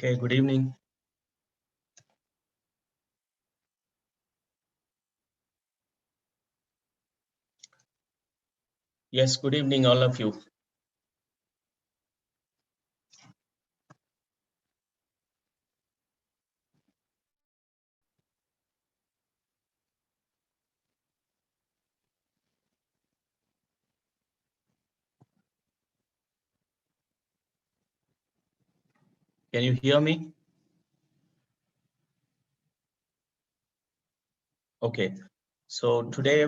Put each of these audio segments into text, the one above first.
Okay, good evening. Yes, good evening, all of you. Can you hear me? Okay, so today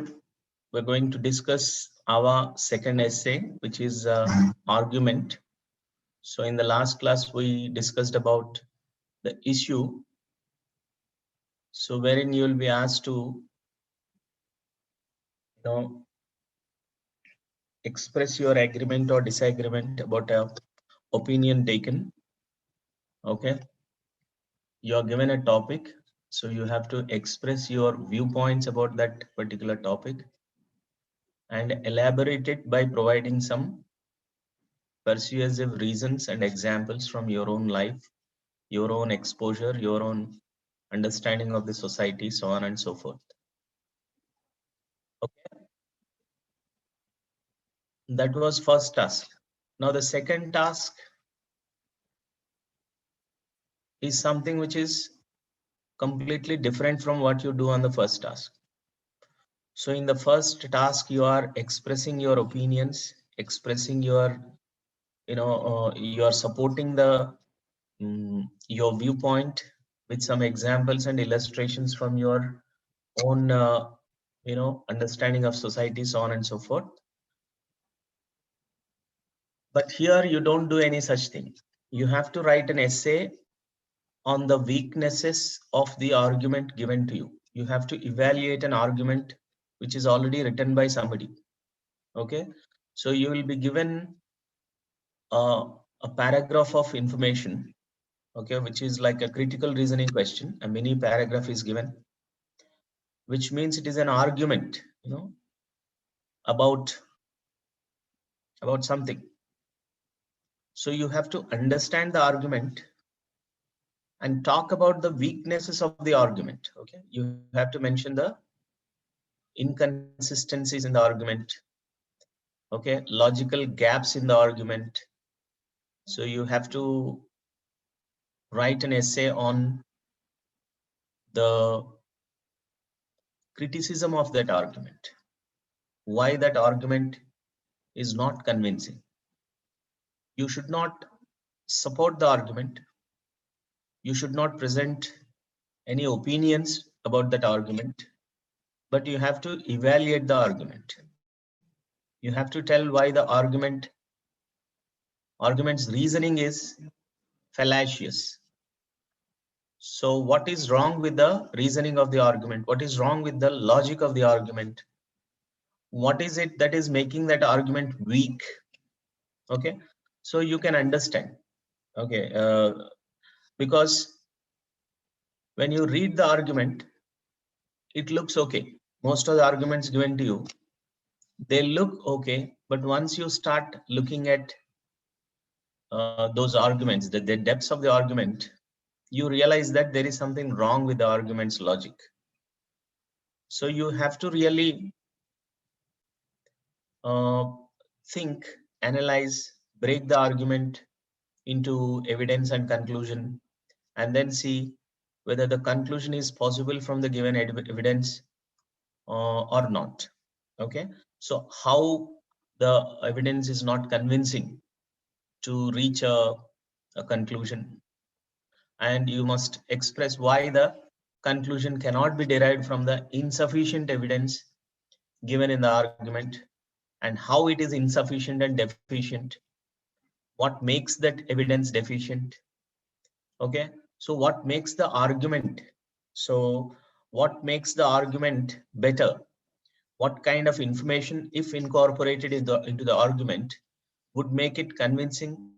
we're going to discuss our second essay, which is argument. So in the last class, we discussed about the issue. So wherein you will be asked to, express your agreement or disagreement about a opinion taken. Okay, you are given a topic, so you have to express your viewpoints about that particular topic and elaborate it by providing some persuasive reasons and examples from your own life, your own exposure, your own understanding of the society, so on and so forth. Okay, that was first task. Now the second task is something which is completely different from what you do on the first task. So in the first task, you are expressing your opinions, expressing your, you are supporting the your viewpoint with some examples and illustrations from your own understanding of society, so on and so forth. But here you don't do any such thing. You have to write an essay on the weaknesses of the argument given to you. You have to evaluate an argument which is already written by somebody. Okay, so you will be given a paragraph of information, okay, which is like a critical reasoning question. A mini paragraph is given, which means it is an argument, about something. So you have to understand the argument and talk about the weaknesses of the argument. Okay, you have to mention the inconsistencies in the argument, okay, logical gaps in the argument. So you have to write an essay on the criticism of that argument, why that argument is not convincing. You should not support the argument. You should not present any opinions about that argument, but you have to evaluate the argument. You have to tell why the argument's reasoning is fallacious. So what is wrong with the reasoning of the argument? What is wrong with the logic of the argument? What is it that is making that argument weak? Okay, so you can understand. Okay, because when you read the argument, it looks okay. Most of the arguments given to you, they look okay, but once you start looking at those arguments, the depths of the argument, you realize that there is something wrong with the argument's logic. So you have to really think, analyze, break the argument into evidence and conclusion, and then see whether the conclusion is possible from the given evidence or not. Okay, so how the evidence is not convincing to reach a conclusion, and you must express why the conclusion cannot be derived from the insufficient evidence given in the argument, and how it is insufficient and deficient, what makes that evidence deficient. Okay, so what makes the argument, so what makes the argument better, what kind of information, if incorporated into the argument, would make it convincing,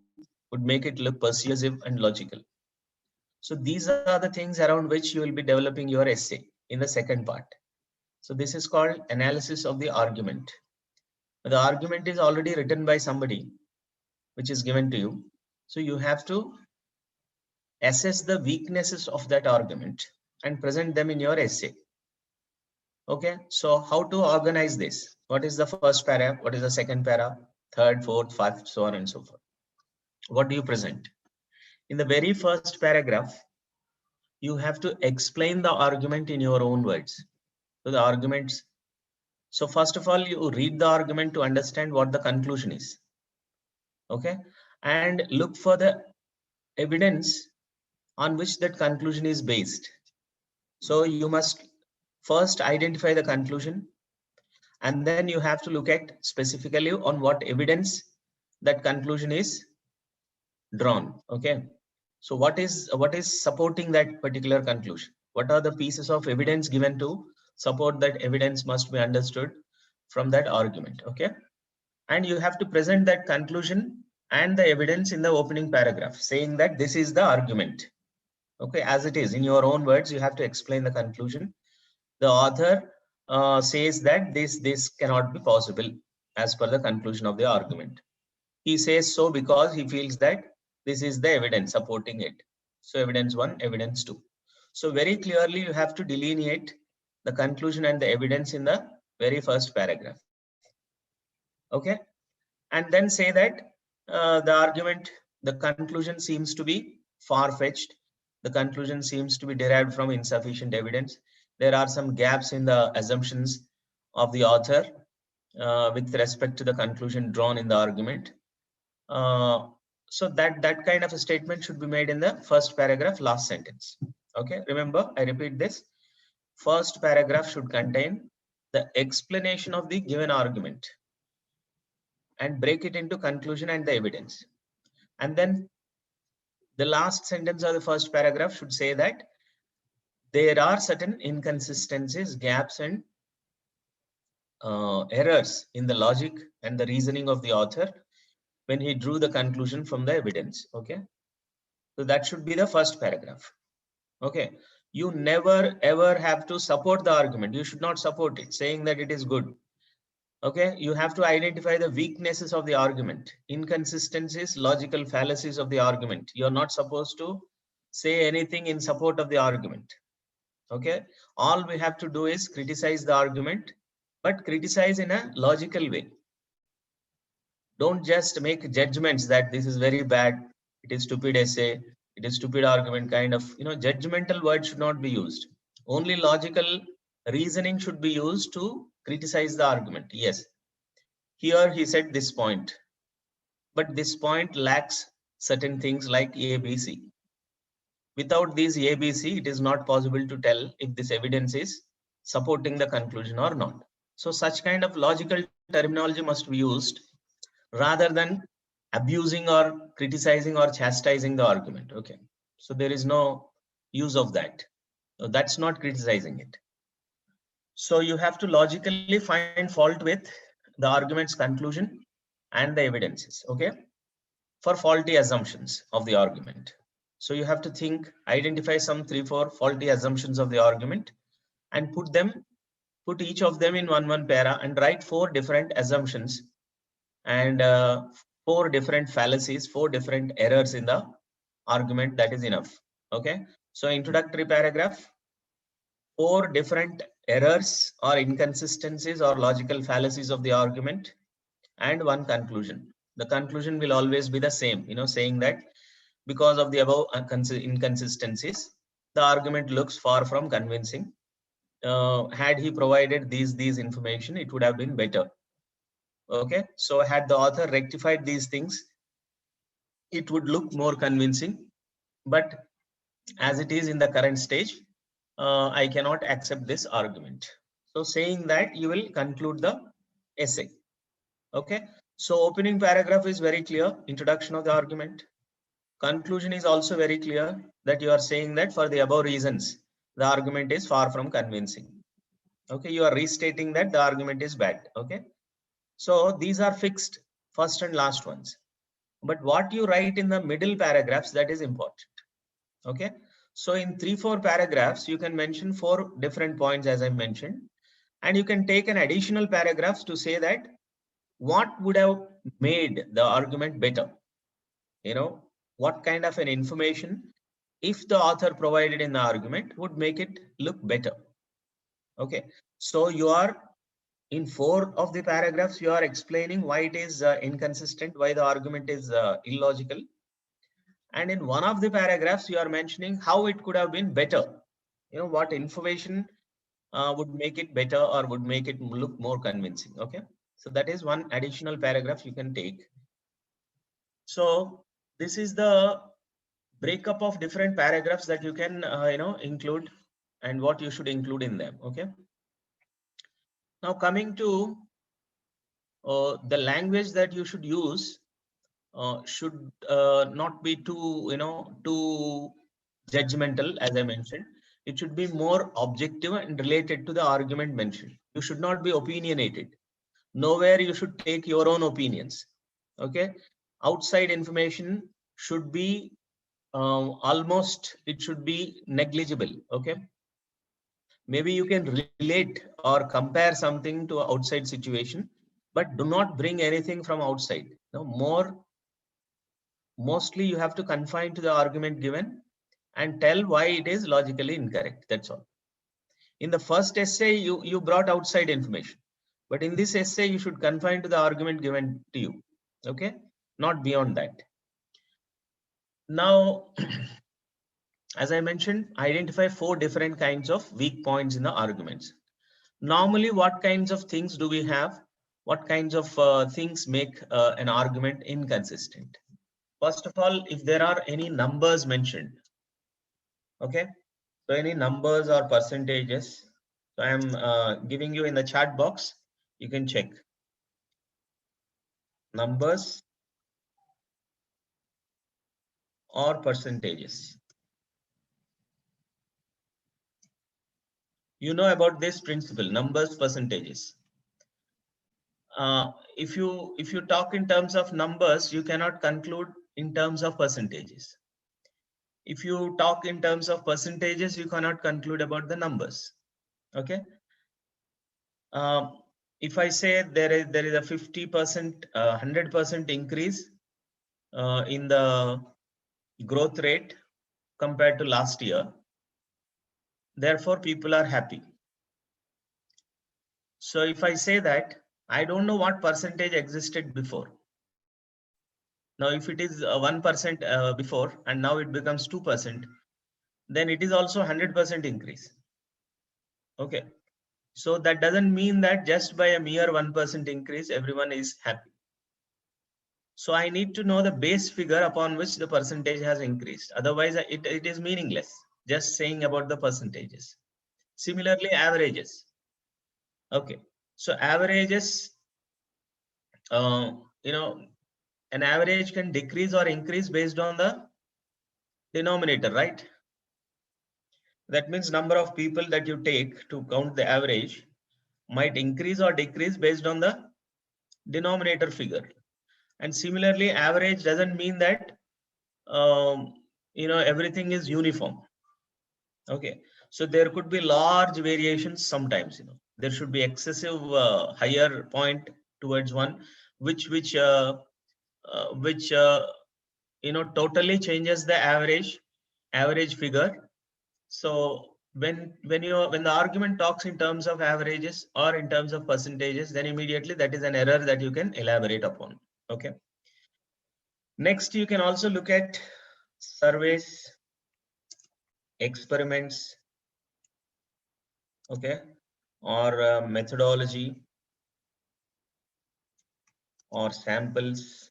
would make it look persuasive and logical. So these are the things around which you will be developing your essay in the second part. So this is called analysis of the argument. The argument is already written by somebody, which is given to you. So you have to assess the weaknesses of that argument and present them in your essay. Okay, so how to organize this? What is the first para? What is the second para? Third, fourth, fifth, so on and so forth. What do you present? In the very first paragraph, you have to explain the argument in your own words. So the arguments. So first of all, you read the argument to understand what the conclusion is. Okay, and look for the evidence on which that conclusion is based. So you must first identify the conclusion, and then you have to look at specifically on what evidence that conclusion is drawn. Okay, so what is supporting that particular conclusion? What are the pieces of evidence given to support that evidence must be understood from that argument? Okay, and you have to present that conclusion and the evidence in the opening paragraph, saying that this is the argument. Okay, as it is in your own words, you have to explain the conclusion. The author says that this cannot be possible as per the conclusion of the argument. He says so because he feels that this is the evidence supporting it. So evidence 1, evidence 2. So very clearly you have to delineate the conclusion and the evidence in the very first paragraph. Okay, and then say that the conclusion seems to be far-fetched. The conclusion seems to be derived from insufficient evidence. There are some gaps in the assumptions of the author with respect to the conclusion drawn in the argument. So that kind of a statement should be made in the first paragraph, last sentence. Okay, remember, I repeat this. First paragraph should contain the explanation of the given argument and break it into conclusion and the evidence. And then the last sentence of the first paragraph should say that there are certain inconsistencies, gaps, and errors in the logic and the reasoning of the author when he drew the conclusion from the evidence. Okay, so that should be the first paragraph. Okay, you never ever have to support the argument. You should not support it saying that it is good. Okay, you have to identify the weaknesses of the argument, inconsistencies, logical fallacies of the argument. You're not supposed to say anything in support of the argument. Okay, all we have to do is criticize the argument, but criticize in a logical way. Don't just make judgments that this is very bad, it is stupid essay, it is stupid argument, kind of, judgmental words should not be used. Only logical reasoning should be used to criticize the argument. Yes, here he said this point, but this point lacks certain things like A, B, C. Without these A, B, C, it is not possible to tell if this evidence is supporting the conclusion or not. So such kind of logical terminology must be used rather than abusing or criticizing or chastising the argument. Okay, so there is no use of that. So that's not criticizing it. So you have to logically find fault with the argument's conclusion and the evidences. Okay, for faulty assumptions of the argument. So you have to think, identify some 3-4 faulty assumptions of the argument and put each of them in one para and write 4 different assumptions and 4 different fallacies, 4 different errors in the argument. That is enough. Okay, so introductory paragraph, 4 different errors or inconsistencies or logical fallacies of the argument, and 1 conclusion. The conclusion will always be the same, saying that because of the above inconsistencies, the argument looks far from convincing. Had he provided these information, it would have been better. Okay, so had the author rectified these things, it would look more convincing. But as it is in the current stage, I cannot accept this argument. So saying that, you will conclude the essay. Okay, so opening paragraph is very clear, introduction of the argument. Conclusion is also very clear, that you are saying that for the above reasons, the argument is far from convincing. Okay, you are restating that the argument is bad. Okay, so these are fixed, first and last ones. But what you write in the middle paragraphs, that is important. Okay, so in 3-4 paragraphs, you can mention 4 different points, as I mentioned, and you can take an additional paragraphs to say that what would have made the argument better. What kind of an information if the author provided in the argument would make it look better. Okay, so you are in 4 of the paragraphs, you are explaining why it is inconsistent, why the argument is illogical. And in one of the paragraphs, you are mentioning how it could have been better. You know, what information would make it better or would make it look more convincing. Okay, so that is one additional paragraph you can take. So this is the breakup of different paragraphs that you can include and what you should include in them. Okay, now coming to the language that you should use should not be too judgmental. As I mentioned, it should be more objective and related to the argument mentioned. You should not be opinionated. Nowhere you should take your own opinions. Okay, outside information should be almost, it should be negligible. Okay, maybe you can relate or compare something to outside situation, but do not bring anything from outside. Mostly you have to confine to the argument given and tell why it is logically incorrect. That's all. In the first essay, you brought outside information, but in this essay, you should confine to the argument given to you. Okay, not beyond that. Now, as I mentioned, identify 4 different kinds of weak points in the arguments. Normally, what kinds of things do we have? What kinds of things make an argument inconsistent? First of all, if there are any numbers mentioned, okay, so any numbers or percentages, so I am giving you in the chat box, you can check numbers or percentages. You know about this principle, numbers, percentages. If you talk in terms of numbers, you cannot conclude in terms of percentages. If you talk in terms of percentages, you cannot conclude about the numbers. Okay. If I say there is a 50%, 100% increase in the growth rate compared to last year, therefore people are happy. So if I say that, I don't know what percentage existed before. Now, if it is 1% before and now it becomes 2%, then it is also 100% increase. Okay. So that doesn't mean that just by a mere 1% increase, everyone is happy. So I need to know the base figure upon which the percentage has increased. Otherwise, it is meaningless just saying about the percentages. Similarly, averages. Okay. So averages, an average can decrease or increase based on the denominator, right? That means number of people that you take to count the average might increase or decrease based on the denominator figure. And similarly, average doesn't mean that everything is uniform. Okay, so there could be large variations sometimes. There should be excessive higher point towards one, which totally changes the average figure. So when the argument talks in terms of averages or in terms of percentages, then immediately that is an error that you can elaborate upon. Okay. Next, you can also look at surveys, experiments, okay, or methodology, or samples.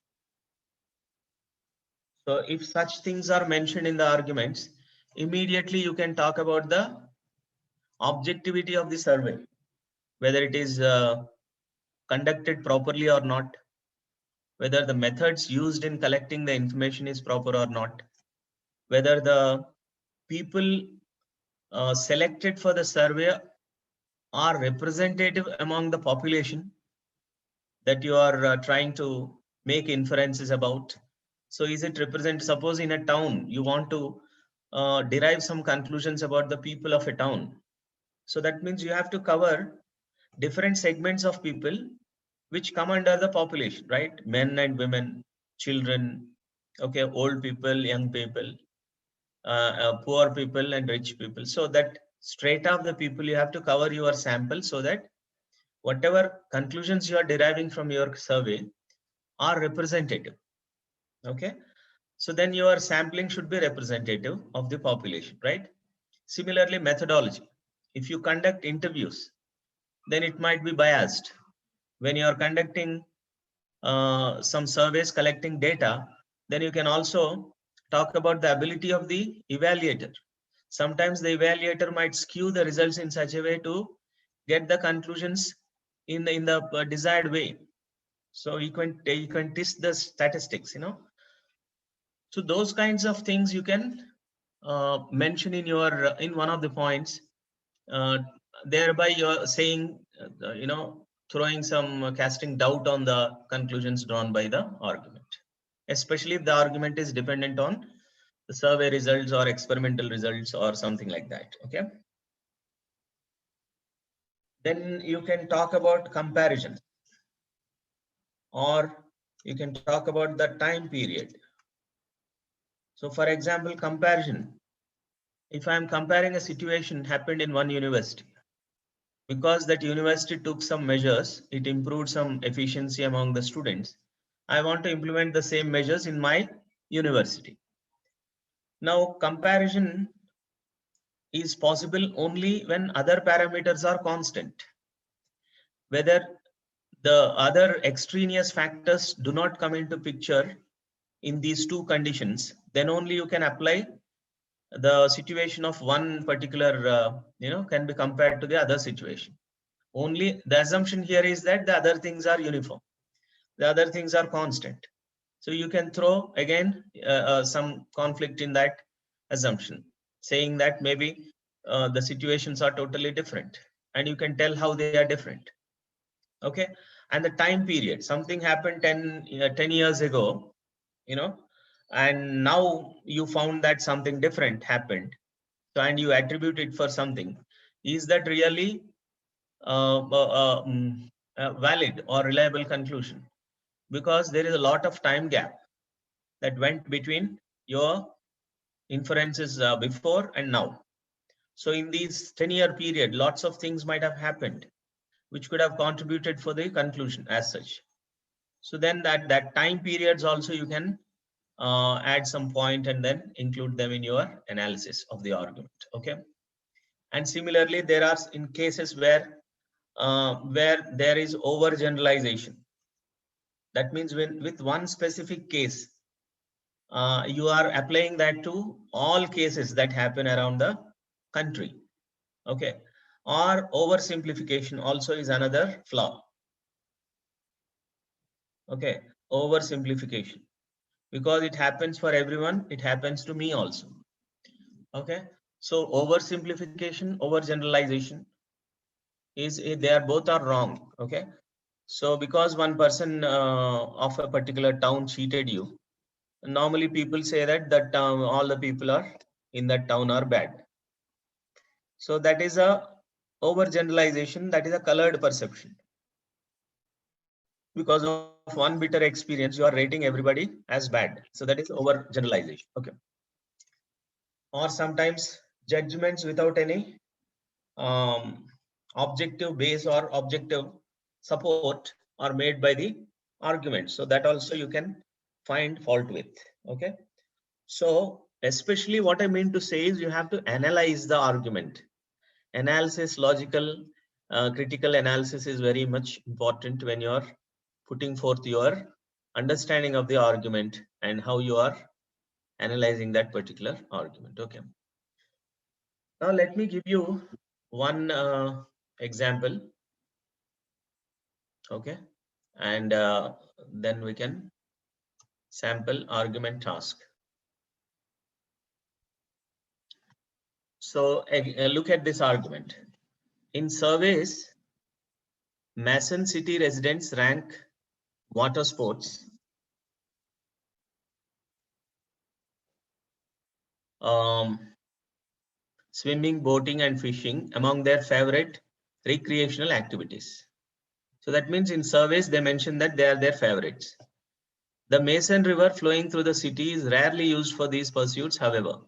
So if such things are mentioned in the arguments, immediately you can talk about the objectivity of the survey, whether it is conducted properly or not, whether the methods used in collecting the information is proper or not, whether the people selected for the survey are representative among the population that you are trying to make inferences about. So is it represent, suppose in a town, you want to derive some conclusions about the people of a town. So that means you have to cover different segments of people which come under the population, right? Men and women, children, okay, old people, young people. poor people and rich people. So that straight of the people, you have to cover your sample so that whatever conclusions you are deriving from your survey are representative. Okay. So then your sampling should be representative of the population, right? Similarly, methodology. If you conduct interviews, then it might be biased. When you are conducting some surveys collecting data, then you can also talk about the ability of the evaluator. Sometimes the evaluator might skew the results in such a way to get the conclusions in the desired way. So you can test the statistics, So those kinds of things you can mention in your in one of the points. Thereby you're saying, throwing some casting doubt on the conclusions drawn by the argument, especially if the argument is dependent on the survey results or experimental results or something like that. Okay. Then you can talk about comparison, or you can talk about the time period. So for example, comparison. If I'm comparing a situation happened in one university, because that university took some measures, it improved some efficiency among the students. I want to implement the same measures in my university. Now, comparison is possible only when other parameters are constant. Whether the other extraneous factors do not come into picture in these two conditions, then only you can apply the situation of one particular, can be compared to the other situation. Only the assumption here is that the other things are uniform. The other things are constant. So you can throw again some conflict in that assumption, saying that maybe the situations are totally different, and you can tell how they are different. Okay. And the time period, something happened 10 years ago, and now you found that something different happened. So, and you attribute it for something. Is that really valid or reliable conclusion? Because there is a lot of time gap that went between your inferences before and now. So in these 10-year period, lots of things might have happened, which could have contributed for the conclusion as such. So then that time periods also you can add some point and then include them in your analysis of the argument. Okay. And similarly, there are in cases where there is overgeneralization. That means with one specific case, you are applying that to all cases that happen around the country. Okay. Or oversimplification also is another flaw. Okay. Oversimplification, because it happens for everyone, it happens to me also. Okay. So oversimplification, overgeneralization is, they are both are wrong. Okay. So because one person of a particular town cheated you, normally people say that all the people are in that town are bad. So that is a overgeneralization, that is a colored perception. Because of one bitter experience, you are rating everybody as bad. So that is overgeneralization. Okay. Or sometimes judgments without any objective base or objective support are made by the argument. So that also you can find fault with. Okay. So especially what I mean to say is you have to analyze the argument. Analysis, logical, critical analysis is very much important when you are putting forth your understanding of the argument and how you are analyzing that particular argument. Okay. Now let me give you one example. Okay. And then we can sample argument task. So look at this argument. In surveys, Mason City residents rank water sports swimming, boating, and fishing among their favorite recreational activities. So that means in surveys, they mention that they are their favorites. The Mason River flowing through the city is rarely used for these pursuits, however.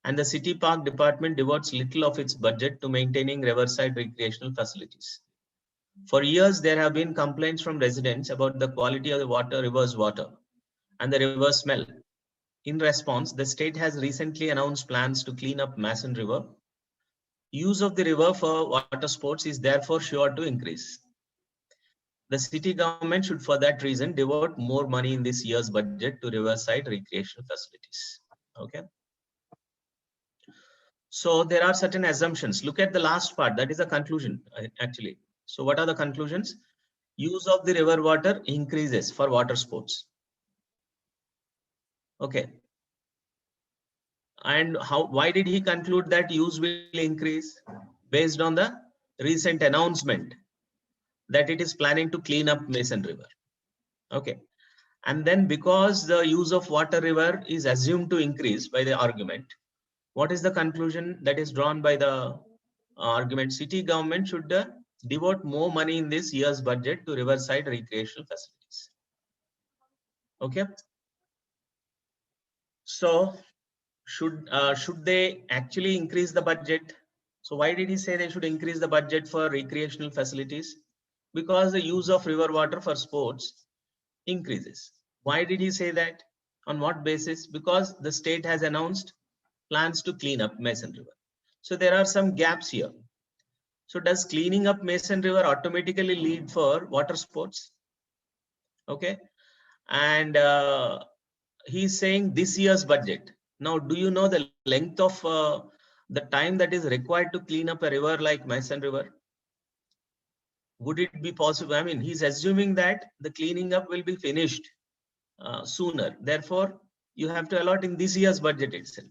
and the city park department devotes little of its budget to maintaining riverside recreational facilities. For years, there have been complaints from residents about the quality of the river's water and the river smell. In response, the state has recently announced plans to clean up Mason River. Use of the river for water sports is therefore sure to increase. The city government should, for that reason, devote more money in this year's budget to riverside recreational facilities. Okay. So there are certain assumptions. Look at the last part. That is the conclusion, actually. So what are the conclusions? Use of the river water increases for water sports. Okay. And why did he conclude that use will increase? Based on the recent announcement that it is planning to clean up Mason River. Okay. And then because the use of water river is assumed to increase by the argument, what is the conclusion that is drawn by the argument? City government should devote more money in this year's budget to riverside recreational facilities. Okay. So should they actually increase the budget? So why did he say they should increase the budget for recreational facilities? Because the use of river water for sports increases. Why did he say that? On what basis? Because the state has announced plans to clean up Mason River. So there are some gaps here. So does cleaning up Mason River automatically lead for water sports? Okay. And he's saying this year's budget. Now, do you know the length of the time that is required to clean up a river like Mason River? Would it be possible? I mean, he's assuming that the cleaning up will be finished sooner. Therefore, you have to allot in this year's budget itself.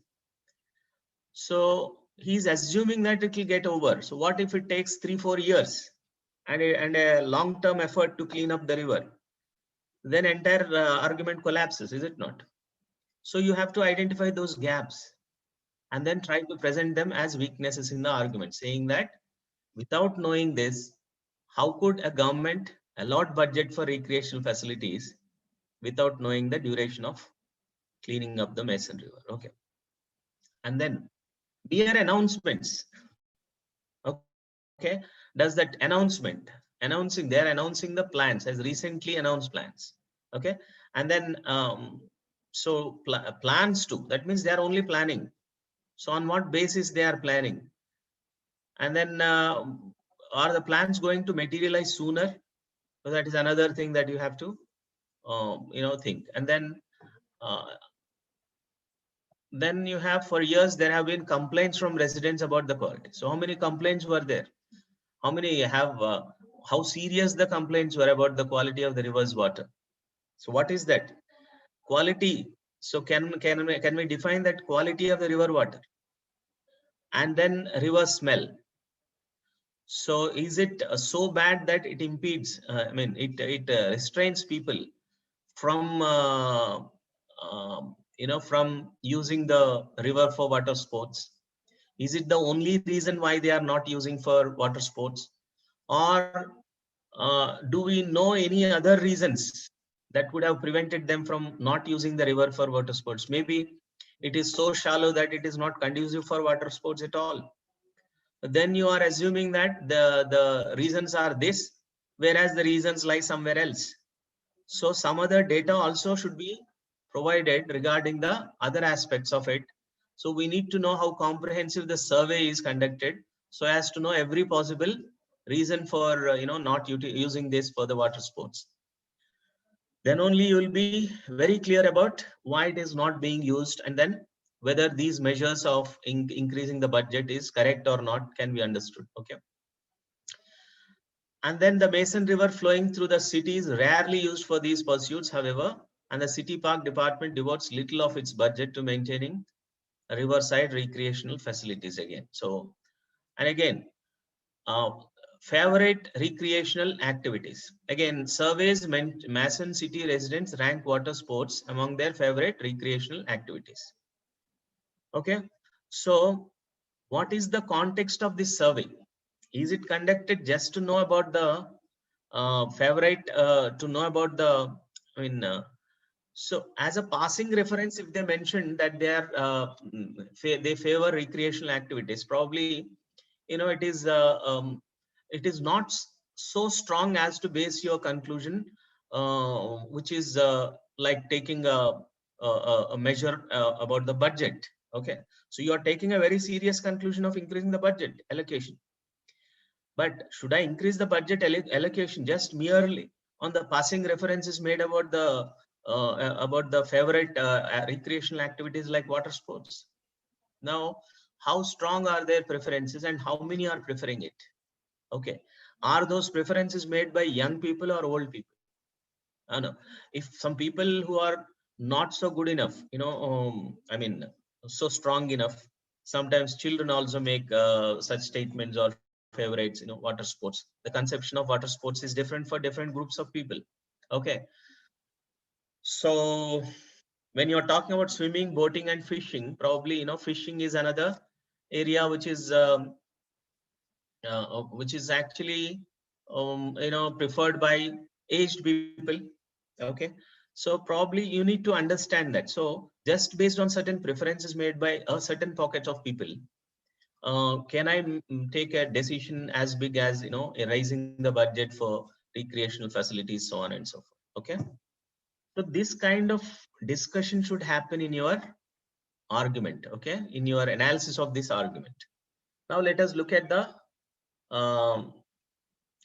So he's assuming that it will get over. So what if it takes 3-4 years and a long-term effort to clean up the river? Then entire argument collapses, is it not? So you have to identify those gaps and then try to present them as weaknesses in the argument, saying that without knowing this, how could a government allot budget for recreational facilities without knowing the duration of cleaning up the Mason River? Okay. And then mere announcements. Okay. Does that they're announcing the plans as recently announced plans. Okay. And then so plans too, that means they are only planning. So on what basis they are planning? And then are the plans going to materialize sooner? So that is another thing that you have to think. And then you have, for years there have been complaints from residents about the quality. So how many complaints were there? How many have how serious the complaints were about the quality of the river's water? So what is that quality? So can we define that quality of the river water? And then river smell. So is it so bad that it impedes? It restrains people from from using the river for water sports? Is it the only reason why they are not using for water sports, or do we know any other reasons that would have prevented them from not using the river for water sports? Maybe it is so shallow that it is not conducive for water sports at all. Then you are assuming that the reasons are this, whereas the reasons lie somewhere else. So some other data also should be provided regarding the other aspects of it. So we need to know how comprehensive the survey is conducted, so as to know every possible reason for not using this for the water sports. Then only you will be very clear about why it is not being used, and then whether these measures of increasing the budget is correct or not can be understood. Okay. And then the Mason River flowing through the city is rarely used for these pursuits, however, and the city park department devotes little of its budget to maintaining riverside recreational facilities again. So, and again, favorite recreational activities. Again, surveys meant Mason City residents rank water sports among their favorite recreational activities. Okay, so what is the context of this survey? Is it conducted just to know about the So as a passing reference, if they mention that they are they favor recreational activities, probably it is not so strong as to base your conclusion, which is like taking a measure about the budget. Okay, so you are taking a very serious conclusion of increasing the budget allocation. But should I increase the budget allocation just merely on the passing references made about the favorite recreational activities like water sports? Now, how strong are their preferences and how many are preferring it? Okay, are those preferences made by young people or old people? No. If some people who are not so good enough, I mean, so strong enough, sometimes children also make such statements or favorites, water sports. The conception of water sports is different for different groups of people. Okay. So when you're talking about swimming, boating, and fishing, probably, fishing is another area which is actually, preferred by aged people. Okay, so probably you need to understand that. So just based on certain preferences made by a certain pocket of people, can I take a decision as big as, raising the budget for recreational facilities, so on and so forth? Okay, so this kind of discussion should happen in your argument. Okay, in your analysis of this argument. Now let us look at the um,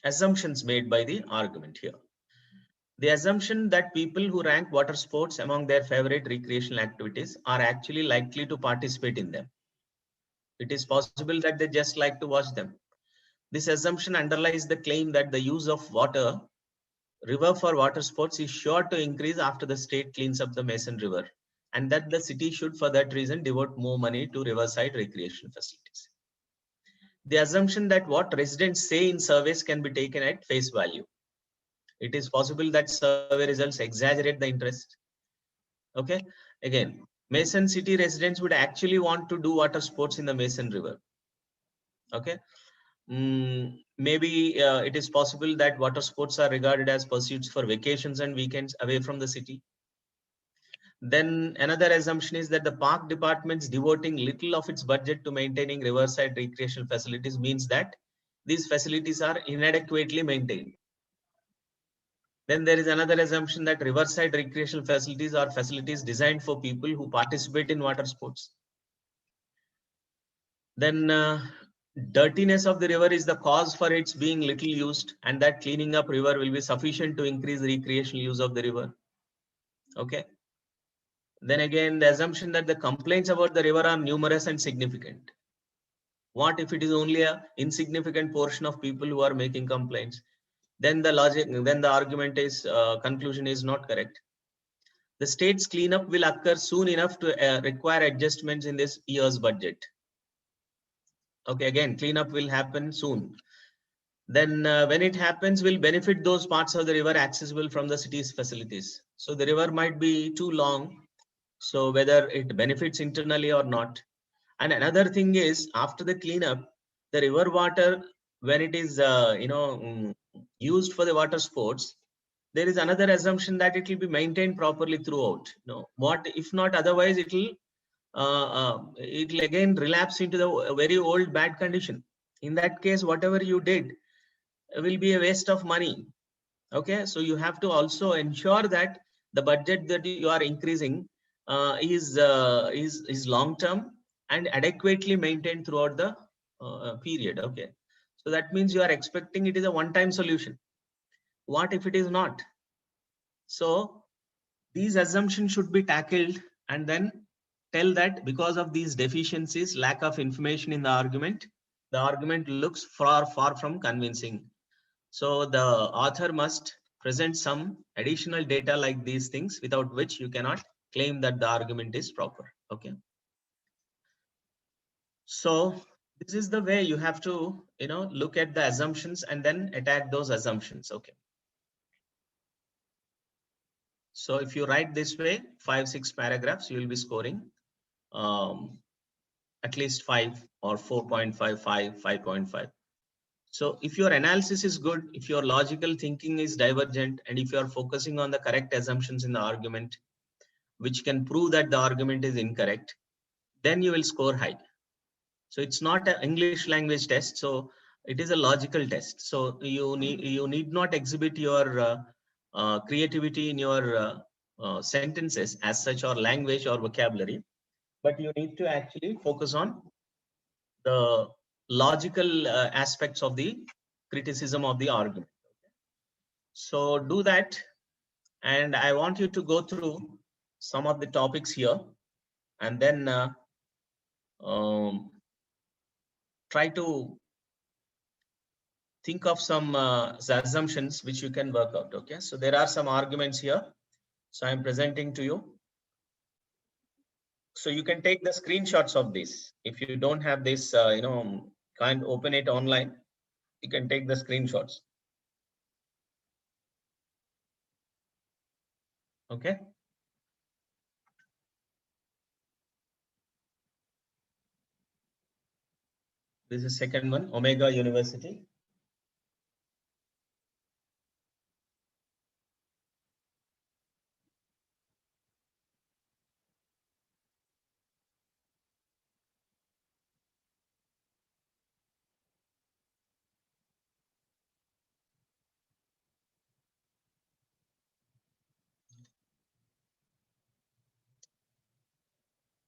assumptions made by the argument here. The assumption that people who rank water sports among their favorite recreational activities are actually likely to participate in them. It is possible that they just like to watch them. This assumption underlies the claim that the use of river for water sports is sure to increase after the state cleans up the Mason River, and that the city should for that reason devote more money to riverside recreation facilities. The assumption that what residents say in surveys can be taken at face value. It is possible that survey results exaggerate the interest. Okay, again, Mason City residents would actually want to do water sports in the Mason River. Okay, maybe it is possible that water sports are regarded as pursuits for vacations and weekends away from the city. Then another assumption is that the park department's devoting little of its budget to maintaining riverside recreational facilities means that these facilities are inadequately maintained. Then there is another assumption that riverside recreational facilities are facilities designed for people who participate in water sports. Then dirtiness of the river is the cause for its being little used, and that cleaning up river will be sufficient to increase recreational use of the river. Okay. Then again, the assumption that the complaints about the river are numerous and significant. What if it is only a insignificant portion of people who are making complaints? Then the argument is conclusion is not correct. The state's cleanup will occur soon enough to require adjustments in this year's budget. Okay, again, cleanup will happen soon. Then when it happens, will benefit those parts of the river accessible from the city's facilities. So the river might be too long, so whether it benefits internally or not. And another thing is, after the cleanup, the river water, when it is used for the water sports, there is another assumption that it will be maintained properly throughout. What if not, otherwise it will again relapse into the very old bad condition. In that case, whatever you did will be a waste of money. Okay, so you have to also ensure that the budget that you are increasing is long term and adequately maintained throughout the period. Okay, so that means you are expecting it is a one-time solution. What if it is not? So these assumptions should be tackled, and then tell that because of these deficiencies, lack of information in the argument looks far from convincing. So the author must present some additional data like these things, without which you cannot claim that the argument is proper. Okay, so this is the way you have to look at the assumptions and then attack those assumptions. Okay, so if you write this way, 5-6 paragraphs, you will be scoring at least 5 or 4.55, 5.5. So if your analysis is good, if your logical thinking is divergent, and if you are focusing on the correct assumptions in the argument, which can prove that the argument is incorrect, then you will score high. So it's not an English language test. So it is a logical test. So you need not exhibit your creativity in your sentences as such, or language or vocabulary, but you need to actually focus on the logical aspects of the criticism of the argument. So do that, and I want you to go through some of the topics here, and then um, try to think of some assumptions which you can work out. Okay, so there are some arguments here, so I'm presenting to you. So you can take the screenshots of this. If you don't have this, can't open it online, you can take the screenshots. Okay. This is second one, Omega University.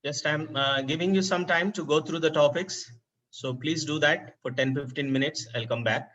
Just I'm giving you some time to go through the topics. So please do that for 10-15 minutes. I'll come back.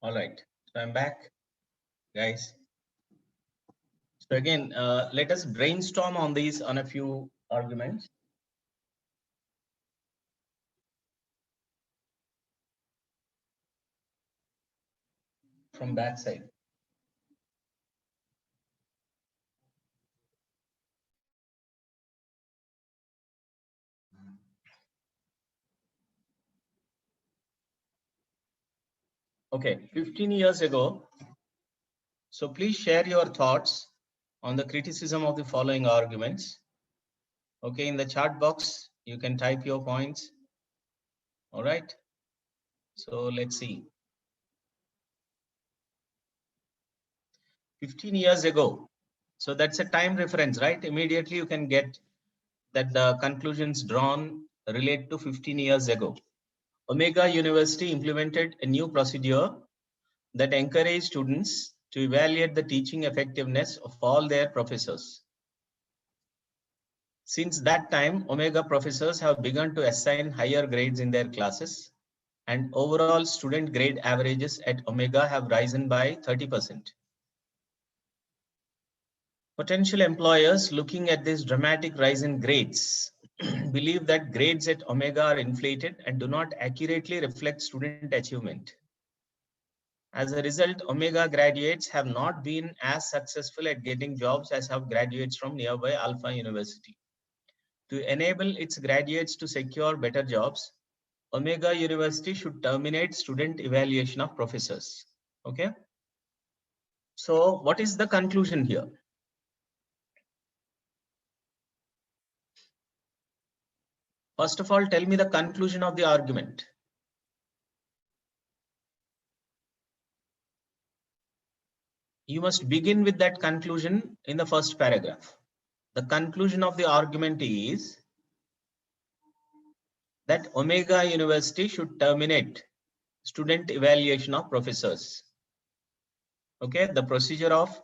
All right, so I'm back, guys. So again, let us brainstorm on these on a few arguments. From back side. Okay, 15 years ago. So please share your thoughts on the criticism of the following arguments. Okay, in the chat box, you can type your points. All right. So let's see. 15 years ago. So that's a time reference, right? Immediately you can get that the conclusions drawn relate to 15 years ago. Omega University implemented a new procedure that encouraged students to evaluate the teaching effectiveness of all their professors. Since that time, Omega professors have begun to assign higher grades in their classes, and overall student grade averages at Omega have risen by 30%. Potential employers looking at this dramatic rise in grades believe that grades at Omega are inflated and do not accurately reflect student achievement. As a result, Omega graduates have not been as successful at getting jobs as have graduates from nearby Alpha University. To enable its graduates to secure better jobs, Omega University should terminate student evaluation of professors. Okay. So what is the conclusion here? First of all, tell me the conclusion of the argument. You must begin with that conclusion in the first paragraph. The conclusion of the argument is that Omega University should terminate student evaluation of professors. Okay, the procedure of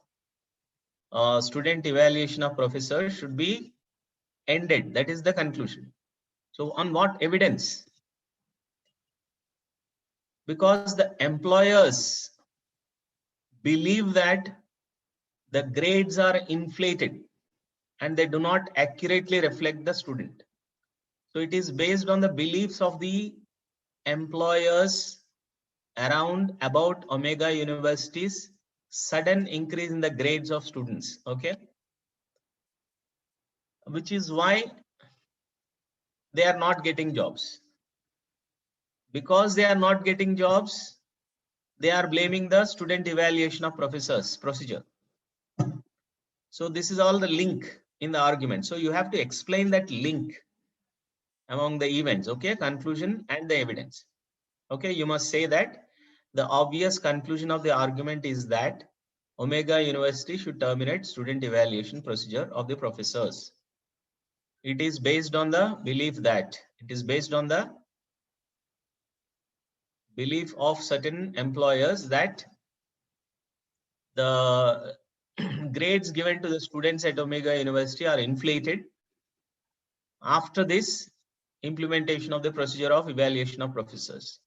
student evaluation of professors should be ended. That is the conclusion. So on what evidence? Because the employers believe that the grades are inflated and they do not accurately reflect the student. So it is based on the beliefs of the employers around about Omega University's sudden increase in the grades of students. Okay. Which is why they are not getting jobs. Because they are not getting jobs, they are blaming the student evaluation of professors procedure. So this is all the link in the argument. So you have to explain that link among the events, okay, conclusion and the evidence. Okay, you must say that the obvious conclusion of the argument is that Omega University should terminate student evaluation procedure of the professors. It is based on the belief that it is based on the belief of certain employers that the grades given to the students at Omega University are inflated after this implementation of the procedure of evaluation of professors.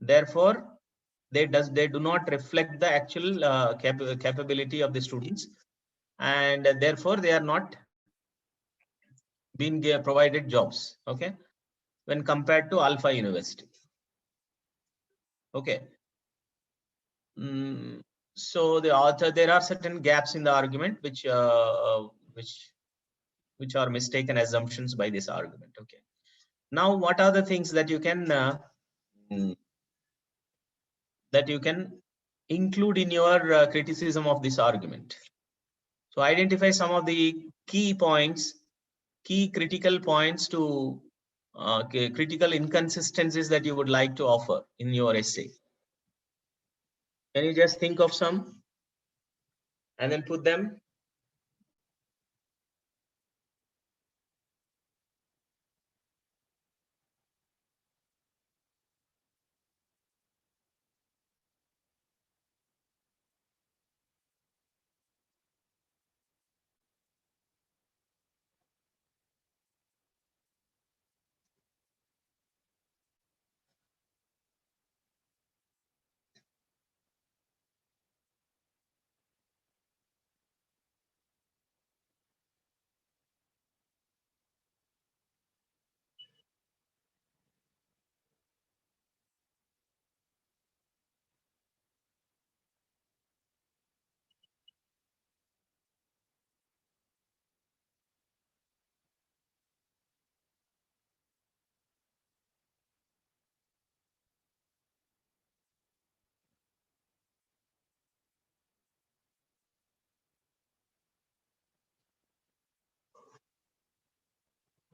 Therefore, they do not reflect the actual capability of the students, and therefore they are not being provided jobs. Okay, when compared to Alpha University. Okay. So the author, there are certain gaps in the argument which are mistaken assumptions by this argument. Okay. Now, what are the things that you can include in your criticism of this argument? So identify some of the key points, key critical points to critical inconsistencies that you would like to offer in your essay. Can you just think of some and then put them?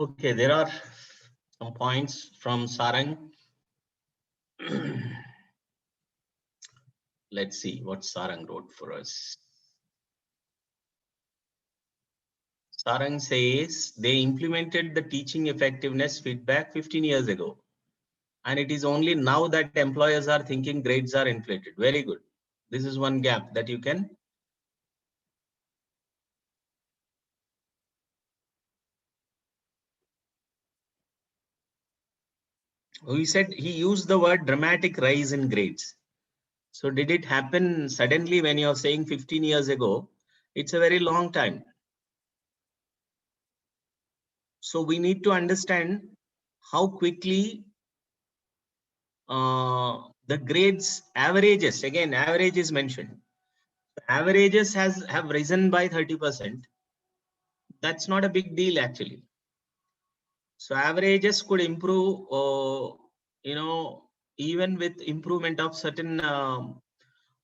Okay, there are some points from Sarang. Let's see what Sarang wrote for us. Sarang says they implemented the teaching effectiveness feedback 15 years ago. And it is only now that employers are thinking grades are inflated. Very good. This is one gap that you can. He said he used the word dramatic rise in grades. So did it happen suddenly when you're saying 15 years ago? It's a very long time. So we need to understand how quickly the grades averages, again, average is mentioned. Averages have risen by 30%. That's not a big deal actually. So averages could improve, even with improvement of certain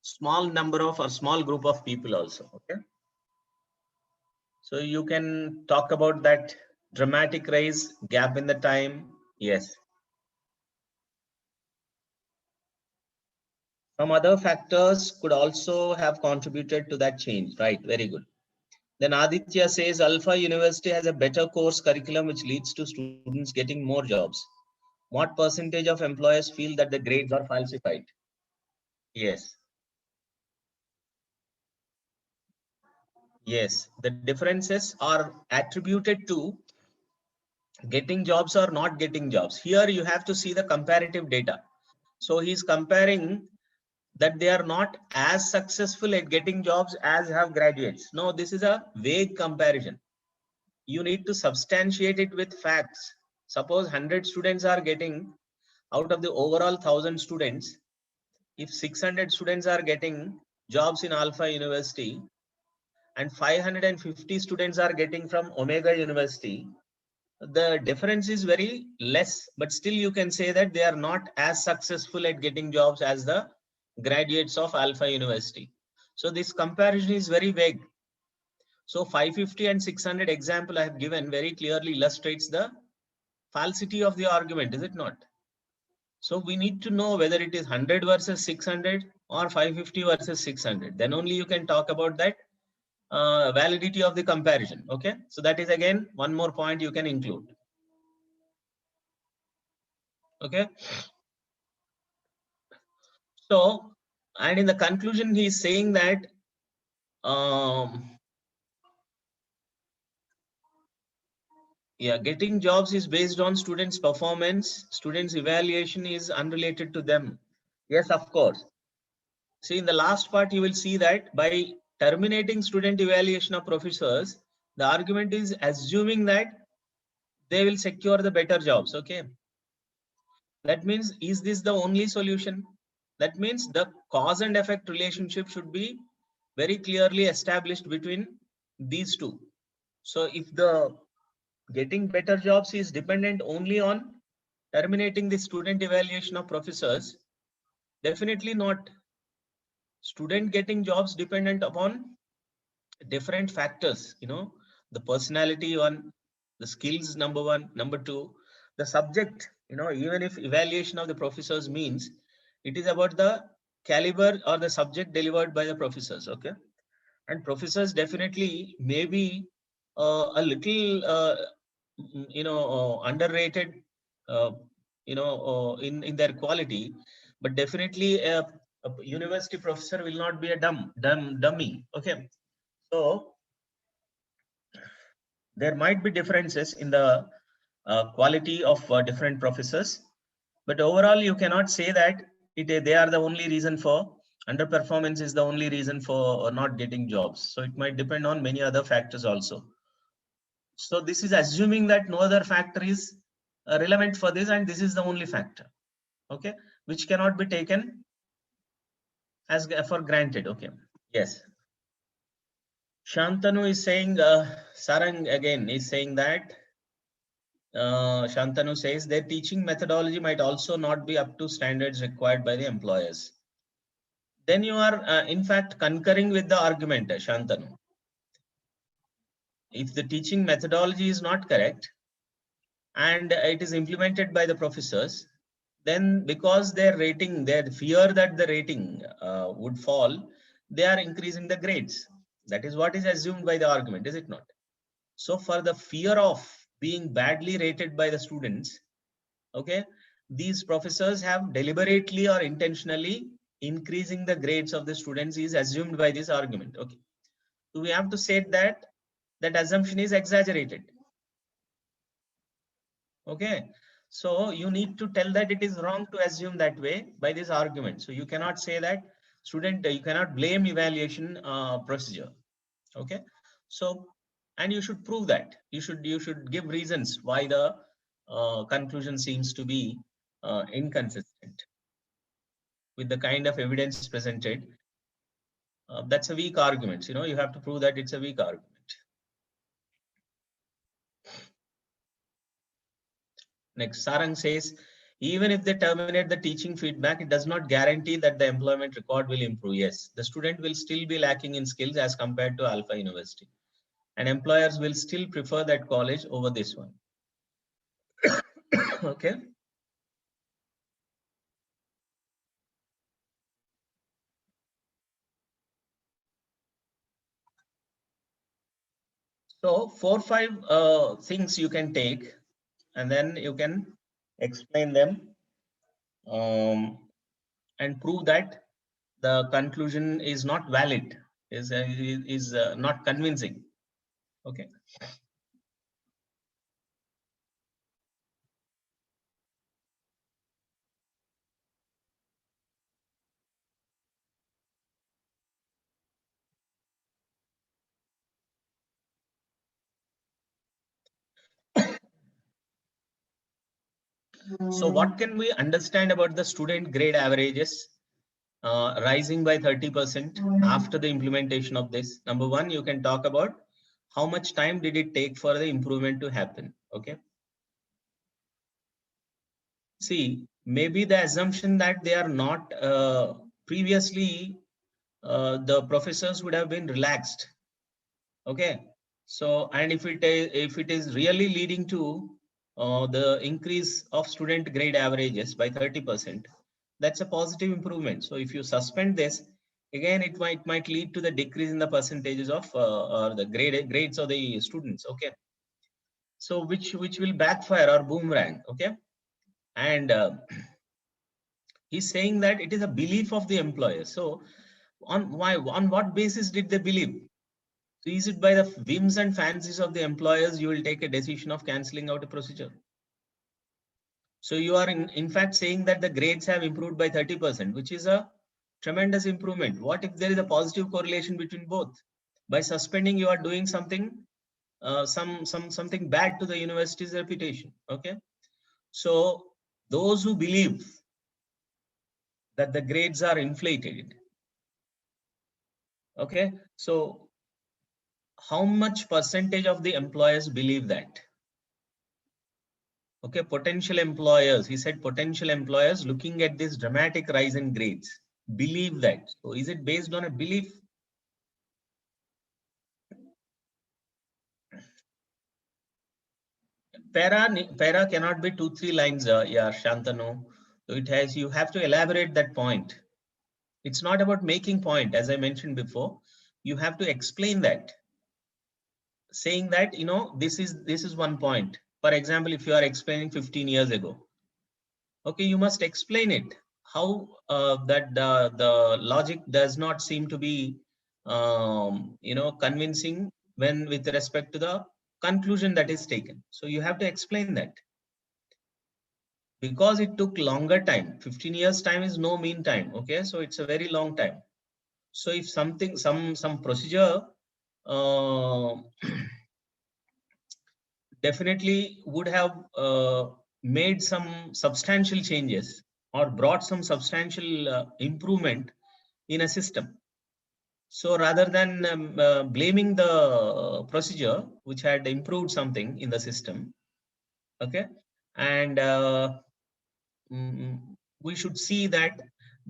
small number of or small group of people also. Okay. So you can talk about that dramatic rise, gap in the time. Yes. Some other factors could also have contributed to that change. Right. Very good. Then Aditya says Alpha University has a better course curriculum which leads to students getting more jobs. What percentage of employers feel that the grades are falsified? Yes. Yes. The differences are attributed to getting jobs or not getting jobs. Here you have to see the comparative data. So he's comparing that they are not as successful at getting jobs as have graduates. No, this is a vague comparison. You need to substantiate it with facts. Suppose 100 students are getting out of the overall 1000 students. If 600 students are getting jobs in Alpha University and 550 students are getting from Omega University, the difference is very less, but still you can say that they are not as successful at getting jobs as the graduates of Alpha University. So this comparison is very vague. So 550 and 600 example I have given very clearly illustrates the falsity of the argument, is it not? So we need to know whether it is 100 versus 600 or 550 versus 600. Then only you can talk about that validity of the comparison. Okay. So that is again one more point you can include. Okay. So, and in the conclusion, he is saying that getting jobs is based on students' performance. Students' evaluation is unrelated to them. Yes, of course. See, in the last part, you will see that by terminating student evaluation of professors, the argument is assuming that they will secure the better jobs. Okay. That means, is this the only solution? That means the cause and effect relationship should be very clearly established between these two. So if the getting better jobs is dependent only on terminating the student evaluation of professors, definitely not. Student getting jobs dependent upon different factors, the personality one, the skills, number one, number two, the subject, even if evaluation of the professors means it is about the caliber or the subject delivered by the professors. Okay. And professors definitely may be a little underrated in their quality, but definitely a university professor will not be a dummy. Okay. So there might be differences in the quality of different professors, but overall you cannot say that they are the only reason for underperformance is the only reason for not getting jobs. So it might depend on many other factors also. So this is assuming that no other factor is relevant for this, and this is the only factor, okay, which cannot be taken as for granted. Okay. Yes. Shantanu is saying, Sarang again is saying that Shantanu says their teaching methodology might also not be up to standards required by the employers. Then you are in fact concurring with the argument, Shantanu. If the teaching methodology is not correct, and it is implemented by the professors, then because their rating, their fear that the rating would fall, they are increasing the grades. That is what is assumed by the argument, is it not? So for the fear of being badly rated by the students, okay, these professors have deliberately or intentionally increasing the grades of the students is assumed by this argument. Okay, so we have to say that that assumption is exaggerated. Okay, so you need to tell that it is wrong to assume that way by this argument. So you cannot say that student, you cannot blame evaluation procedure. Okay, so and you should prove that, you should give reasons why the conclusion seems to be inconsistent with the kind of evidence presented. That's a weak argument. You know, you have to prove that it's a weak argument. Next, Sarang says, even if they terminate the teaching feedback, it does not guarantee that the employment record will improve. Yes, the student will still be lacking in skills as compared to Alpha University, and employers will still prefer that college over this one. Okay. So 4-5 things you can take, and then you can explain them and prove that the conclusion is not valid, is not convincing. Okay. So what can we understand about the student grade averages rising by 30% after the implementation of this? Number one, you can talk about how much time did it take for the improvement to happen. Okay. See, maybe the assumption that they are not previously the professors would have been relaxed. Okay. So, and if it is really leading to the increase of student grade averages by 30%, that's a positive improvement. So if you suspend this, again, it might lead to the decrease in the percentages of or the grades of the students. Okay. So which will backfire or boomerang. Okay. And he's saying that it is a belief of the employer. So on what basis did they believe? So is it by the whims and fancies of the employers you will take a decision of cancelling out a procedure? So you are in fact saying that the grades have improved by 30%, which is a tremendous improvement. What if there is a positive correlation between both? By suspending, you are doing something something bad to the university's reputation. Okay. So those who believe that the grades are inflated, okay, so how much percentage of the employers believe that? Okay, potential employers, he said potential employers looking at this dramatic rise in grades believe that. So is it based on a belief? Para cannot be 2-3 lines, yeah, Shantanu. So it has, you have to elaborate that point. It's not about making point, as I mentioned before. You have to explain that, saying that, you know, this is one point. For example, if you are explaining 15 years ago, okay, you must explain it. How that the logic does not seem to be, you know, convincing when with respect to the conclusion that is taken. So you have to explain that. Because it took longer time, 15 years time is no mean time. Okay, so it's a very long time. So if something, some procedure definitely would have made some substantial changes or brought some substantial improvement in a system. So rather than blaming the procedure which had improved something in the system, okay, and we should see that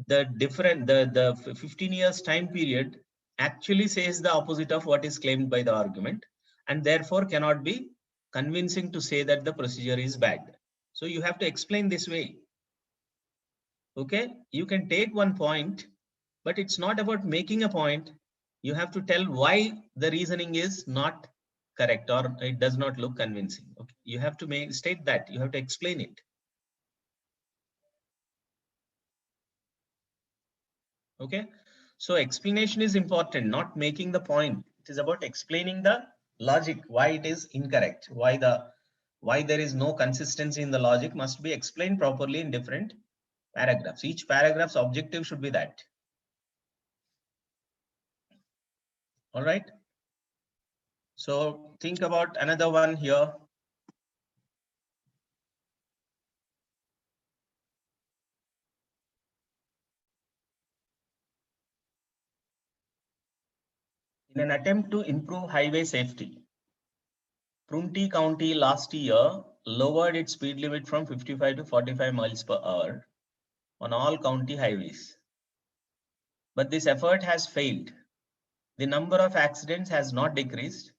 the 15 years time period actually says the opposite of what is claimed by the argument, and therefore cannot be convincing to say that the procedure is bad. So you have to explain this way. Okay, you can take one point, but it's not about making a point. You have to tell why the reasoning is not correct or it does not look convincing. Okay, you have to state that, you have to explain it. Okay, so explanation is important, not making the point. It is about explaining the logic, why it is incorrect, why there is no consistency in the logic must be explained properly in different paragraphs. Each paragraph's objective should be that. All right. So think about another one here. In an attempt to improve highway safety, Prunty County last year lowered its speed limit from 55 to 45 miles per hour on all county highways. But this effort has failed. The number of accidents has not decreased,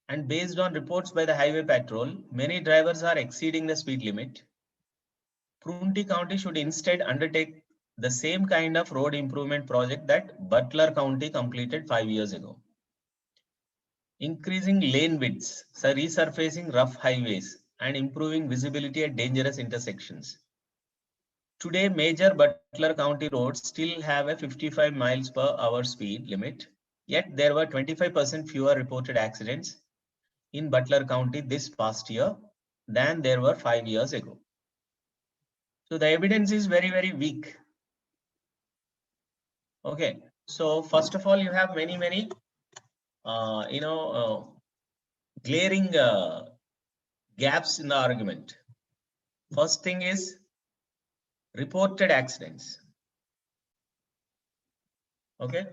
and based on reports by the Highway Patrol, many drivers are exceeding the speed limit. Prunty County should instead undertake the same kind of road improvement project that Butler County completed 5 years ago. Increasing lane widths, so resurfacing rough highways, and improving visibility at dangerous intersections. Today, major Butler County roads still have a 55 miles per hour speed limit, yet there were 25% fewer reported accidents in Butler County this past year than there were 5 years ago. So the evidence is very, very weak. Okay, so first of all, you have many glaring gaps in the argument. First thing is reported accidents. Okay,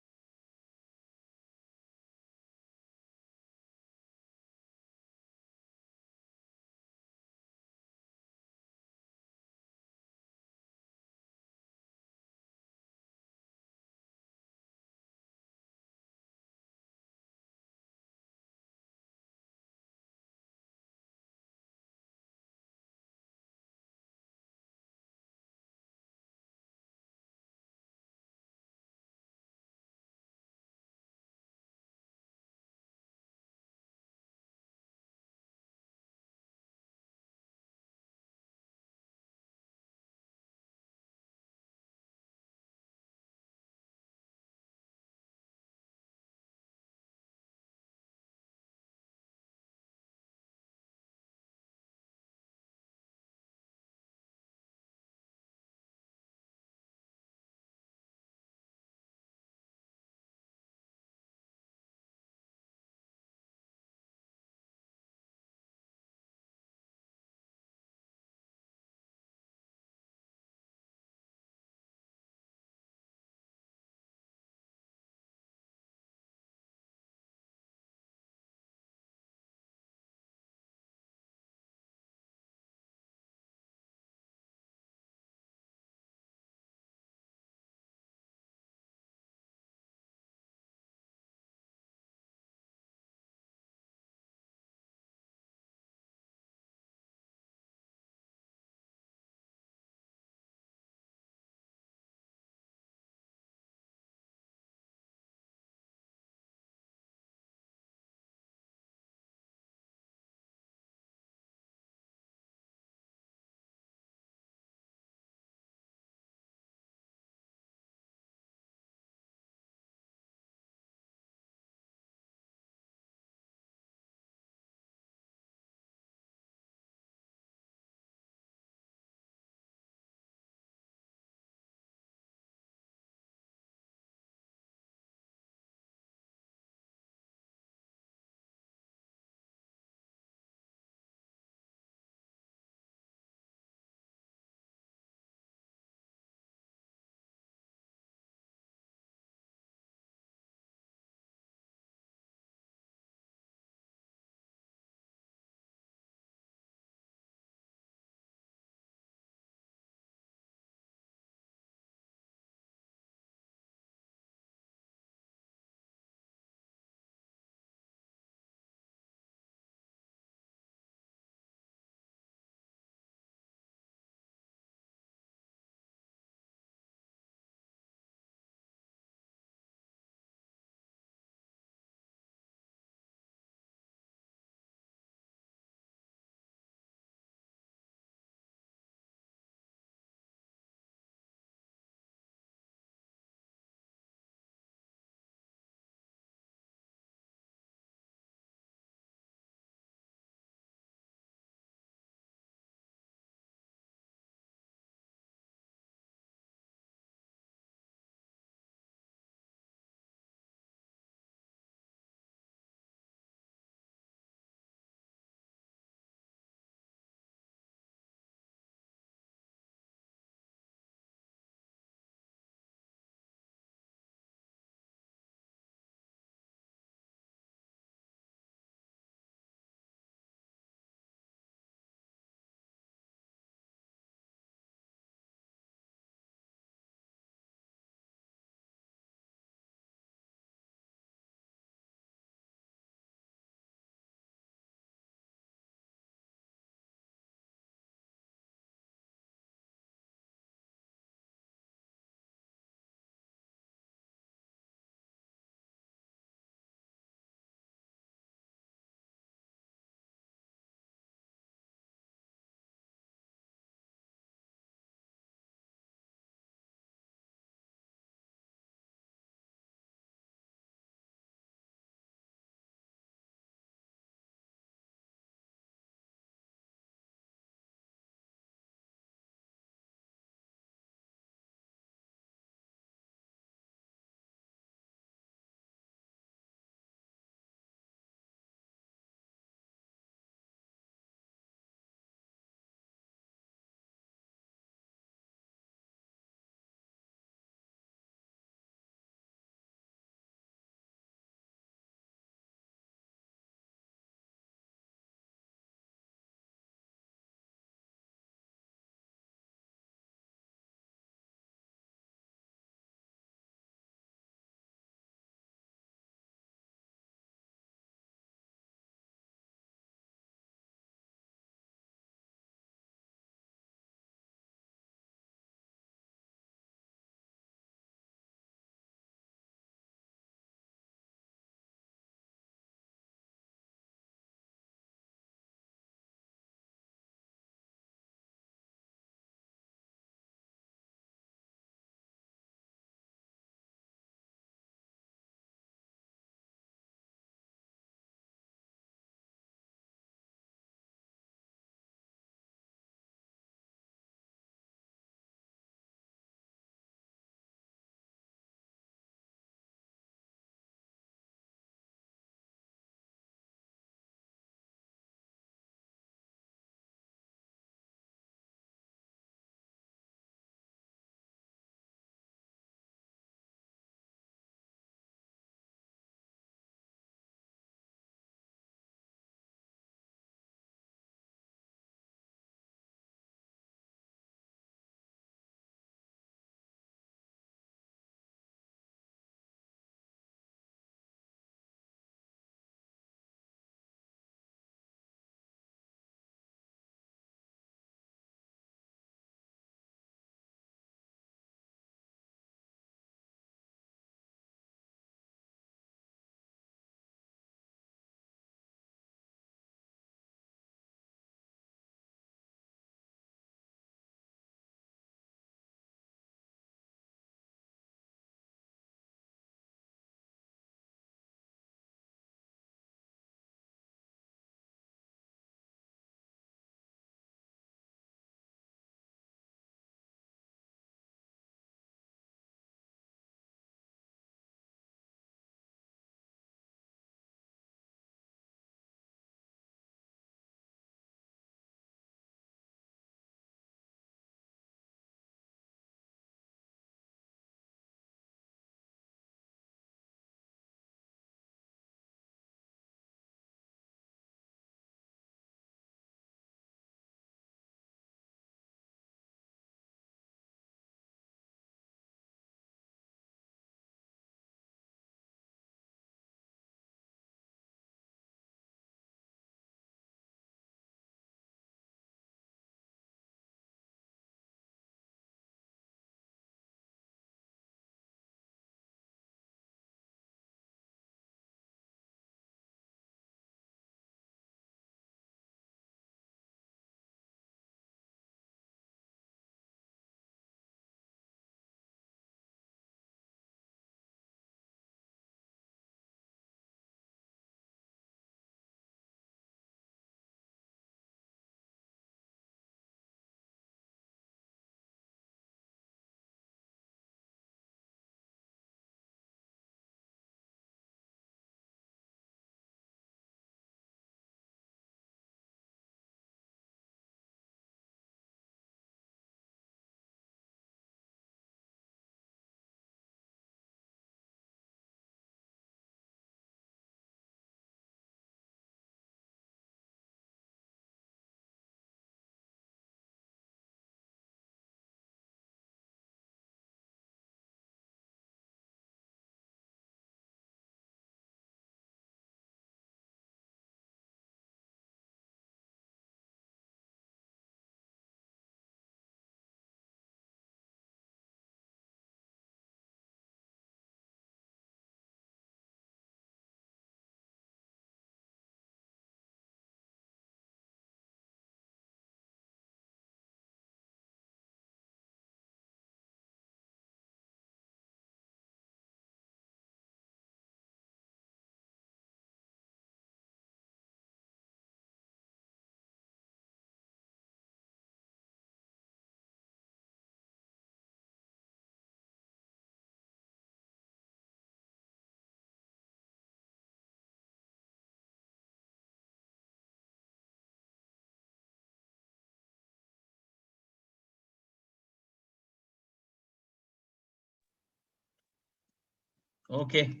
Okay.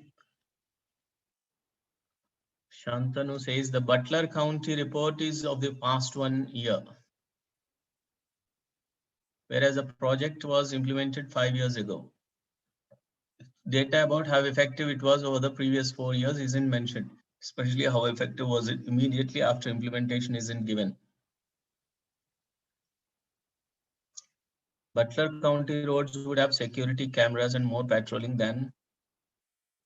Shantanu says the Butler County report is of the past 1 year, whereas the project was implemented 5 years ago. Data about how effective it was over the previous 4 years isn't mentioned, especially how effective was it immediately after implementation isn't given. Butler County roads would have security cameras and more patrolling than,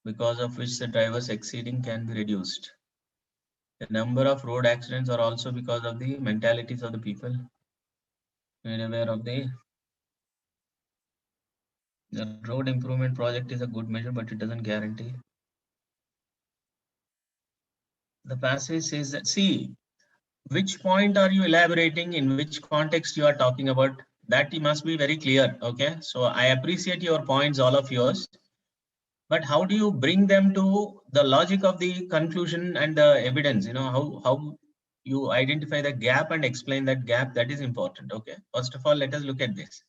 because of which the drivers exceeding can be reduced. The number of road accidents are also because of the mentalities of the people. Made aware of the road improvement project is a good measure, but it doesn't guarantee. The passage says that, see, which point are you elaborating, in which context you are talking about, that you must be very clear. Okay, so I appreciate your points, all of yours, but how do you bring them to the logic of the conclusion and the evidence? You know, how you identify the gap and explain that gap, that is important. Okay, first of all, let us look at this.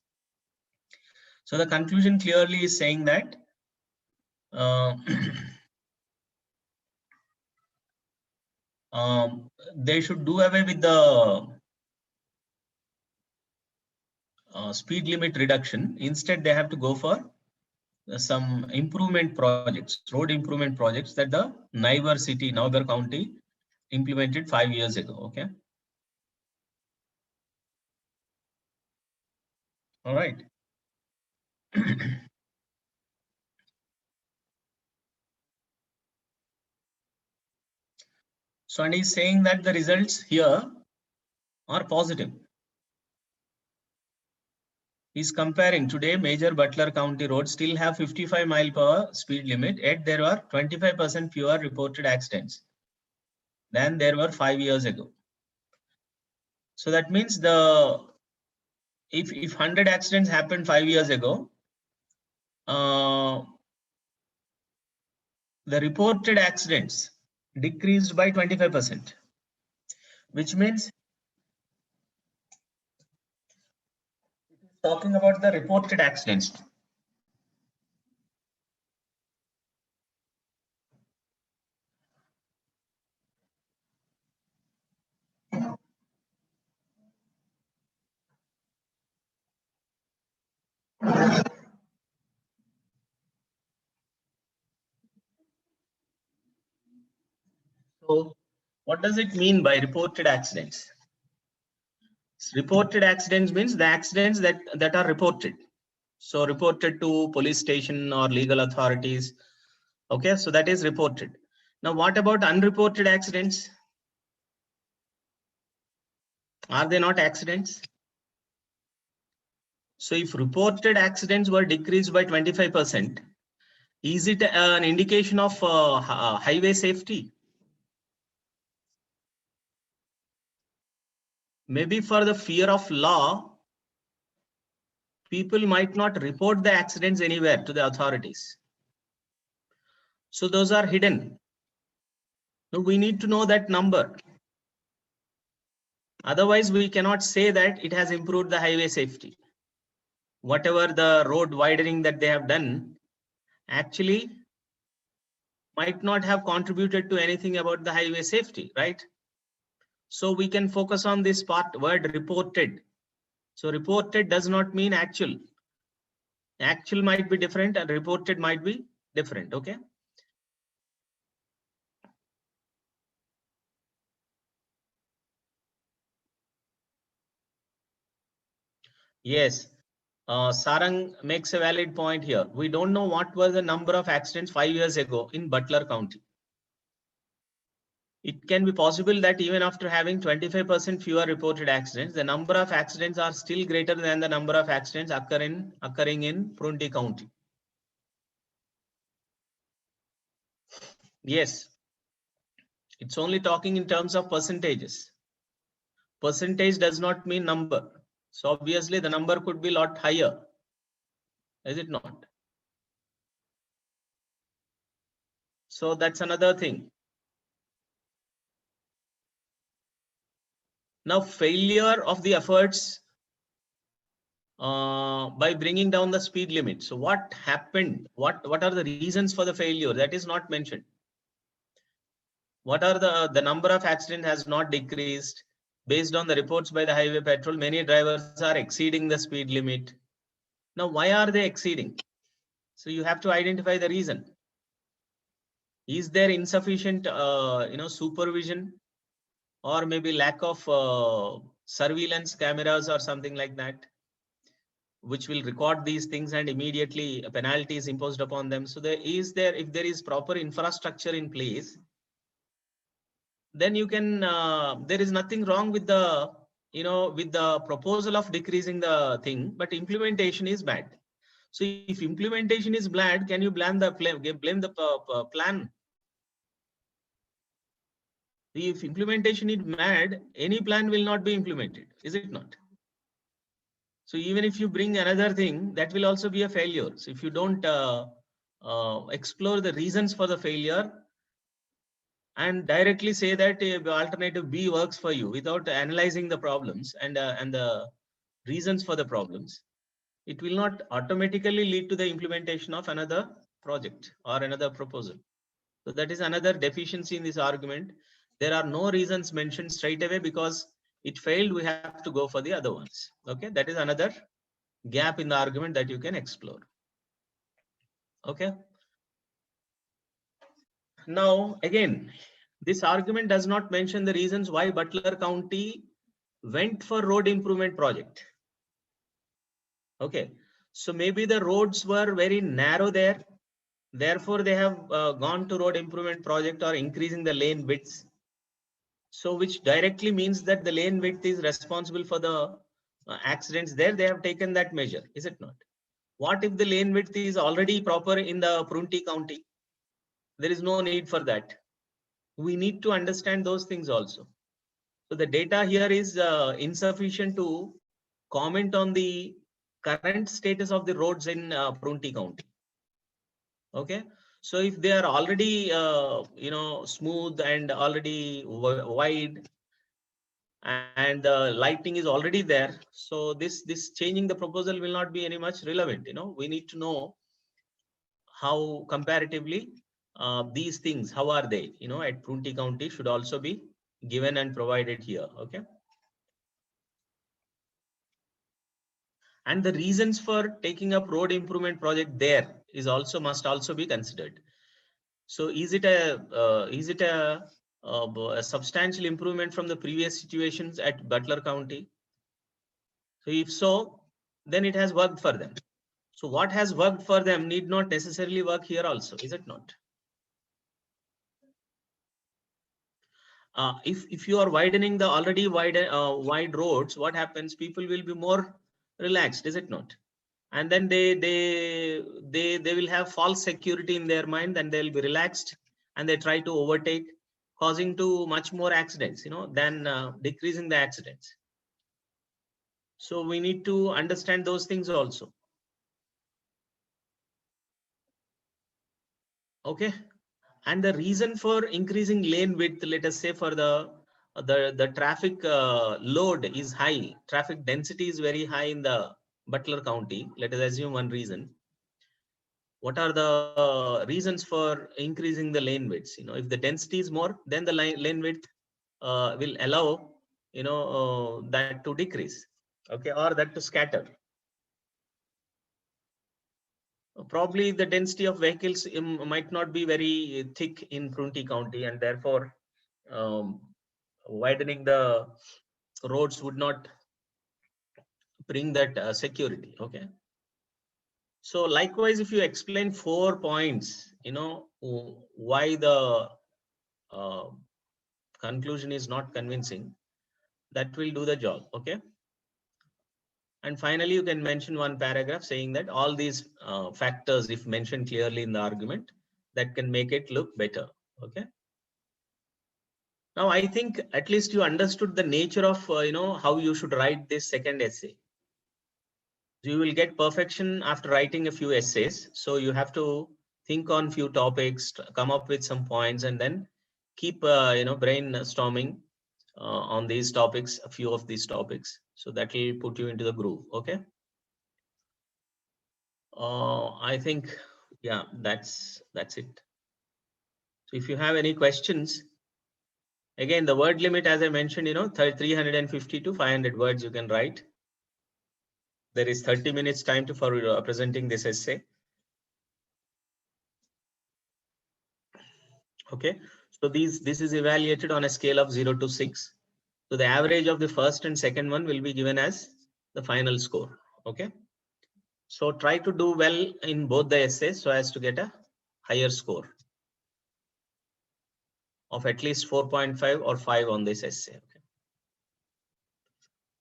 So the conclusion clearly is saying that they should do away with the speed limit reduction. Instead, they have to go for some improvement projects, road improvement projects that the Naivar County implemented 5 years ago. Okay. All right. So, and he's saying that the results here are positive. He's comparing today major Butler County roads still have 55 mile per hour speed limit, yet there are 25% fewer reported accidents than there were 5 years ago. So that means if 100 accidents happened 5 years ago, the reported accidents decreased by 25%, which means talking about the reported accidents. So what does it mean by reported accidents? Reported accidents means the accidents that are reported. So reported to police station or legal authorities. Okay, so that is reported. Now, what about unreported accidents? Are they not accidents? So if reported accidents were decreased by 25%, is it an indication of highway safety? Maybe for the fear of law, people might not report the accidents anywhere to the authorities. So those are hidden. So we need to know that number. Otherwise, we cannot say that it has improved the highway safety. Whatever the road widening that they have done, actually might not have contributed to anything about the highway safety, right? So we can focus on this part, word reported. So reported does not mean actual. Actual might be different and reported might be different. Okay. Yes. Sarang makes a valid point here. We don't know what was the number of accidents 5 years ago in Butler County. It can be possible that even after having 25% fewer reported accidents, the number of accidents are still greater than the number of accidents occurring in Prunty County. Yes, it's only talking in terms of percentages. Percentage does not mean number. So obviously the number could be a lot higher. Is it not? So that's another thing. Now, failure of the efforts by bringing down the speed limit. So what happened? What are the reasons for the failure? That is not mentioned. What are the number of accidents has not decreased based on the reports by the highway patrol? Many drivers are exceeding the speed limit. Now, why are they exceeding? So you have to identify the reason. Is there insufficient, supervision, or maybe lack of surveillance cameras or something like that, which will record these things and immediately a penalty is imposed upon them? So if there is proper infrastructure in place, then you can, there is nothing wrong with the, with the proposal of decreasing the thing, but implementation is bad. So if implementation is bad, can you blame the plan? If implementation is bad, any plan will not be implemented, is it not? So even if you bring another thing, that will also be a failure. So if you don't explore the reasons for the failure and directly say that alternative B works for you without analyzing the problems and the reasons for the problems, it will not automatically lead to the implementation of another project or another proposal. So that is another deficiency in this argument. There are no reasons mentioned straight away because it failed. We have to go for the other ones. Okay, that is another gap in the argument that you can explore. Okay. Now, again, this argument does not mention the reasons why Butler County went for road improvement project. Okay, so maybe the roads were very narrow there. Therefore, they have gone to road improvement project or increasing the lane widths. So which directly means that the lane width is responsible for the accidents there. They have taken that measure, is it not? What if the lane width is already proper in the Prunty County? There is no need for that. We need to understand those things also. So the data here is insufficient to comment on the current status of the roads in Prunty County. Okay, so if they are already smooth and already wide, and the lighting is already there, so this changing the proposal will not be any much relevant. We need to know how comparatively these things, how are they, at Prunty County, should also be given and provided here. Okay, and the reasons for taking up road improvement project there is also must also be considered. So is it a substantial improvement from the previous situations at Butler County? So if so, then it has worked for them. So what has worked for them need not necessarily work here also, is it not? If you are widening the already wide roads, what happens? People will be more relaxed, is it not? And then they will have false security in their mind, and they'll be relaxed, and they try to overtake, causing to much more accidents, than decreasing the accidents. So we need to understand those things also. Okay, and the reason for increasing lane width, let us say for the traffic load is high, traffic density is very high in the Butler County. Let us assume one reason. What are the reasons for increasing the lane widths? If the density is more, then the lane width will allow that to decrease, okay, or that to scatter. Probably the density of vehicles might not be very thick in Prunty County, and therefore widening the roads would not bring that security. Okay, so likewise, if you explain 4 points, why the conclusion is not convincing, that will do the job. Okay, and finally you can mention one paragraph saying that all these factors, if mentioned clearly in the argument, that can make it look better. Okay, now I think at least you understood the nature of how you should write this second essay. You will get perfection after writing a few essays, so you have to think on few topics, come up with some points, and then keep brainstorming on these topics, a few of these topics, so that will put you into the groove. Okay, I think, yeah, that's it. So if you have any questions, again, the word limit, as I mentioned, 350 to 500 words you can write. There is 30 minutes time for presenting this essay. Okay, so this is evaluated on a scale of 0 to 6. So the average of the first and second one will be given as the final score. Okay, so try to do well in both the essays so as to get a higher score of at least 4.5 or 5 on this essay. Okay.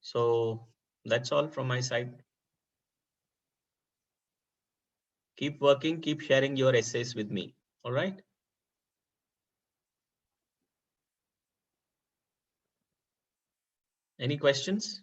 So that's all from my side. Keep working, keep sharing your essays with me. All right. Any questions?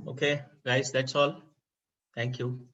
Okay, guys, that's all. Thank you.